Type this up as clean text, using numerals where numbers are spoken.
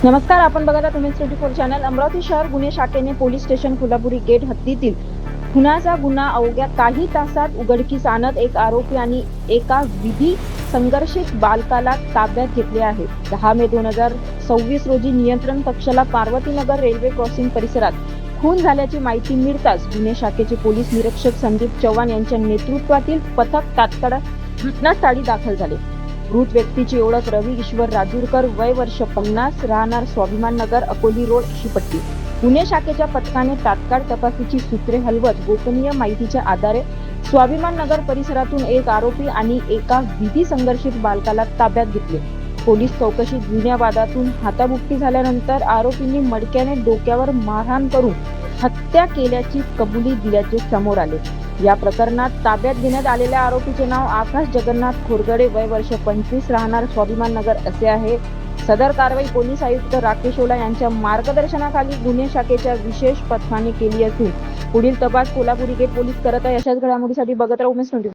नमस्कार, आपण बघत आहात उमेश 24 चॅनल. अमरावती शहर गुन्हे शाखेने पोलीस स्टेशन कोल्हापुरी गेट हद्दीतील खुनाचा गुन्हा अवघ्या काही तासात उघडकीस आणत एक आरोपी आणि एका विधी संघर्षित बालकाला ताब्यात घेतले आहे. 10 मे 2026 रोजी नियंत्रण कक्षाला पार्वतीनगर रेल्वे क्रॉसिंग परिसरात खून झाल्याची माहिती मिळताच गुन्हे शाखेचे पोलीस निरीक्षक संदीप चव्हाण यांच्या नेतृत्वातील पथक तात्काळ घटनास्थळी दाखल झाले. मृत व्यक्तीची ओळख रवी ईश्वर राजूरकर, वय वर्ष 50, राहणार स्वाभिमान नगर, अकोली रोड, शिपट्टी. गुन्हे शाखेच्या पथकाने तात्काळ तपासाची सूत्रे हलवत गोपनीय माहितीच्या आधारे स्वाभिमान नगर परिसरातून एक आरोपी आणि एका विधी संघर्षित बालकाला ताब्यात घेतले. पोलीस चौकशीत जुन्या वादातून हाताबुक्की झाल्यानंतर आरोपींनी मडक्याने डोक्यावर मारहाण करून हत्या केल्याची कबुली दिल्याचे समोर आले. या प्रकरणात ताब्यात घेण्यात आलेल्या आरोपीचे नाव आकाश जगन्नाथ खोरगडे, वय वर्ष 25, राहणार स्वाभिमान नगर असे आहे. सदर कारवाई पोलीस आयुक्त राकेश ओला यांच्या मार्गदर्शनाखाली गुन्हे शाखेच्या विशेष पथकाने केली असून पुढील तपास कोल्हापुरी गेट पोलीस करत आहे. अशाच घडामोडीसाठी बघत राहा उमेश 24.